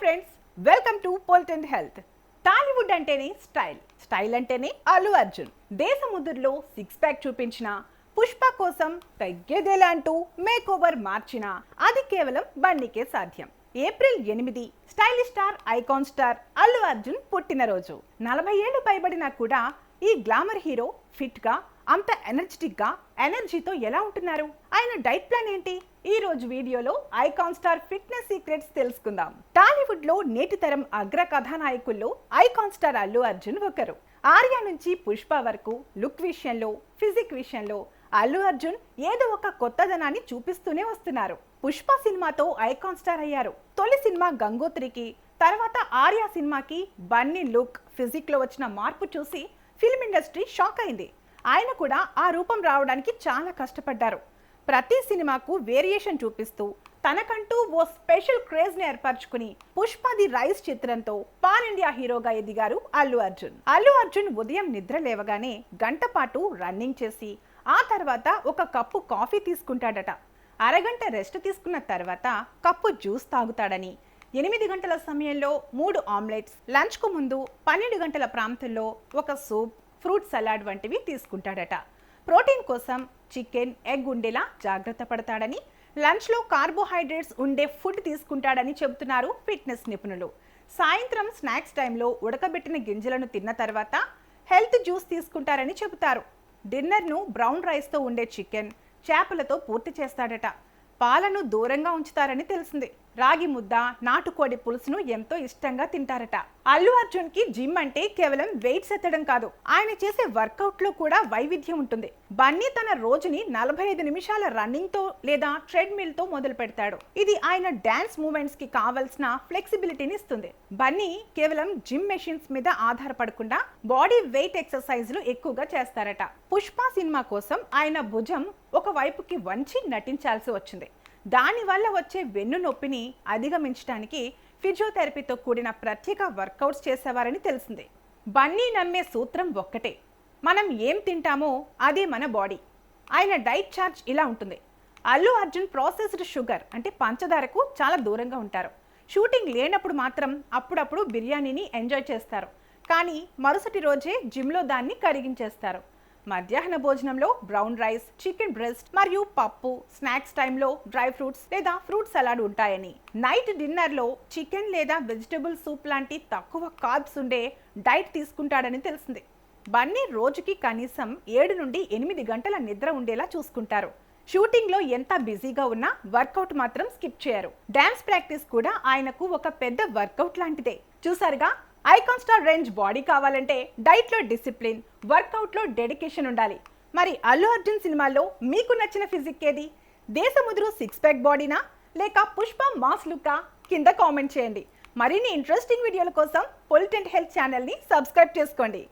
Friends, welcome to పొలిటెంట్ health. Tollywood అంటేనే style అంటేనే అల్లు అర్జున్. దేశముద్రలో సిక్స్ ప్యాక్ చూపించిన, పుష్ప కోసం తగ్గేదేలా అంటూ మేక్ ఓవర్ మార్చిన, అది కేవలం బన్నీకే సాధ్యం. April 8 stylish star, icon star Allu Arjun పుట్టినరోజు. 40 ఏళ్లు పైబడినా కూడా ఈ గ్లామర్ హీరో ఫిట్ గా, అంత ఎనర్జెటిక్ గా, ఎనర్జీతో ఎలా ఉంటున్నారు? ఆయన డైట్ ప్లాన్ ఏంటి? ఈ రోజు వీడియోలో ఐకాన్ స్టార్ ఫిట్నెస్ సీక్రెట్స్ తెలుసుకుందాం. టాలీవుడ్ లో నేటి తరం అగ్ర కథానాయకుల్లో ఐకాన్ స్టార్ అల్లు అర్జున్ ఒకరు. ఆర్య నుంచి పుష్ప వరకు లుక్ విషయంలో, ఫిజిక్ విషయంలో అల్లు అర్జున్ ఏదో ఒక కొత్తదనాన్ని చూపిస్తూనే వస్తున్నారు. పుష్ప సినిమాతో ఐకాన్ స్టార్ అయ్యారు. తొలి సినిమా గంగోత్రికి, తర్వాత ఆర్య సినిమాకి బన్నీ లుక్, ఫిజిక్ లో వచ్చిన మార్పు చూసి ఫిల్మ్ ఇండస్ట్రీ షాక్ అయింది. ఆయన కూడా ఆ రూపం రావడానికి చాలా కష్టపడ్డారు. ప్రతి సినిమాకు వేరియేషన్ చూపిస్తూ తనకంటూ ఓ స్పెషల్ క్రేజ్ ని ఏర్పరచుకుని పుష్ప ది రైస్ చిత్రంతో పాన్ ఇండియా హీరోగా ఎదిగారు అల్లు అర్జున్. అల్లు అర్జున్ ఉదయం నిద్ర లేవగానే గంట పాటు రన్నింగ్ చేసి ఆ తర్వాత ఒక కప్పు కాఫీ తీసుకుంటాడట. అరగంట రెస్ట్ తీసుకున్న తర్వాత కప్పు జ్యూస్ తాగుతాడని, 8 గంటల సమయంలో 3 ఆమ్లెట్స్, లంచ్ కు ముందు 12 గంటల ప్రాంతంలో ఒక సూప్, ఫ్రూట్ సలాడ్ వంటివి తీసుకుంటాడట. ప్రోటీన్ కోసం చికెన్, ఎగ్ ఉండేలా జాగ్రత్త పడతాడని, లంచ్లో కార్బోహైడ్రేట్స్ ఉండే ఫుడ్ తీసుకుంటాడని చెబుతున్నారు ఫిట్నెస్ నిపుణులు. సాయంత్రం స్నాక్స్ టైంలో ఉడకబెట్టిన గింజలను తిన్న తర్వాత హెల్త్ జ్యూస్ తీసుకుంటారని చెబుతారు. డిన్నర్ను బ్రౌన్ రైస్తో ఉండే చికెన్, చేపలతో పూర్తి చేస్తాడట. పాలను దూరంగా ఉంచుతారని తెలిసింది. రాగి ముద్ద, నాటుకోడి పులుసును ఎంతో ఇష్టంగా తింటారట. అల్లు అర్జున్ కి జిమ్ అంటే కేవలం వెయిట్స్ ఎత్తడం కాదు, ఆయన చేసే వర్కౌట్ లో కూడా వైవిధ్యం ఉంటుంది. బన్నీ తన రోజుని 45 నిమిషాల రన్నింగ్ తో లేదా ట్రెడ్మిల్ తో మొదలు పెడతాడు. ఇది ఆయన డాన్స్ మూవ్మెంట్స్ కి కావాల్సిన ఫ్లెక్సిబిలిటీని ఇస్తుంది. బన్నీ కేవలం జిమ్ మెషిన్స్ మీద ఆధారపడకుండా బాడీ వెయిట్ ఎక్సర్సైజ్లు ఎక్కువగా చేస్తారట. పుష్ప సినిమా కోసం ఆయన భుజం ఒక వైపుకి వంచి నటించాల్సి వచ్చింది. దానివల్ల వచ్చే వెన్ను నొప్పిని అధిగమించడానికి ఫిజియోథెరపీతో కూడిన ప్రత్యేక వర్కౌట్స్ చేసేవారని తెలిసింది. బన్నీ నమ్మే సూత్రం ఒక్కటే, మనం ఏం తింటామో అదే మన బాడీ. ఆయన డైట్ చార్ట్ ఇలా ఉంటుంది. అల్లు అర్జున్ ప్రాసెస్డ్ షుగర్ అంటే పంచదారకు చాలా దూరంగా ఉంటారు. షూటింగ్ లేనప్పుడు మాత్రం అప్పుడప్పుడు బిర్యానీని ఎంజాయ్ చేస్తారు, కానీ మరుసటి రోజే జిమ్లో దాన్ని కరిగించేస్తారు. మధ్యాహ్న భోజనంలో బ్రౌన్ రైస్, చికెన్ బ్రెస్ట్ మరియు పప్పు, స్నాక్స్ టైంలో డ్రై ఫ్రూట్స్ లేదా ఫ్రూట్ సలాడ్ ఉంటాయని, నైట్ డిన్నర్లో చికెన్ లేదా వెజిటబుల్ సూప్ లాంటి తక్కువ కార్బ్స్ ఉండే డైట్ తీసుకుంటాడని తెలిసింది. బన్నీ రోజుకి కనీసం 7 నుండి 8 గంటల నిద్ర ఉండేలా చూసుకుంటారు. షూటింగ్లో ఎంత బిజీగా ఉన్నా వర్కౌట్ మాత్రం స్కిప్ చేయరు. డాన్స్ ప్రాక్టీస్ కూడా ఆయనకు ఒక పెద్ద వర్కౌట్ లాంటిదే. చూసారుగా, ఐకాన్ స్టార్ రేంజ్ బాడీ కావాలంటే డైట్లో డిసిప్లిన్, వర్కౌట్లో డెడికేషన్ ఉండాలి. మరి అల్లు అర్జున్ సినిమాల్లో మీకు నచ్చిన ఫిజిక్ ఏది? దేశముద్రు సిక్స్ ప్యాక్ బాడీనా, లేక పుష్ప మాస్ లుక్కా? కింద కామెంట్ చేయండి. మరిన్ని ఇంట్రెస్టింగ్ వీడియోల కోసం పొలిటెంట్ హెల్త్ ఛానల్ని సబ్స్క్రైబ్ చేసుకోండి.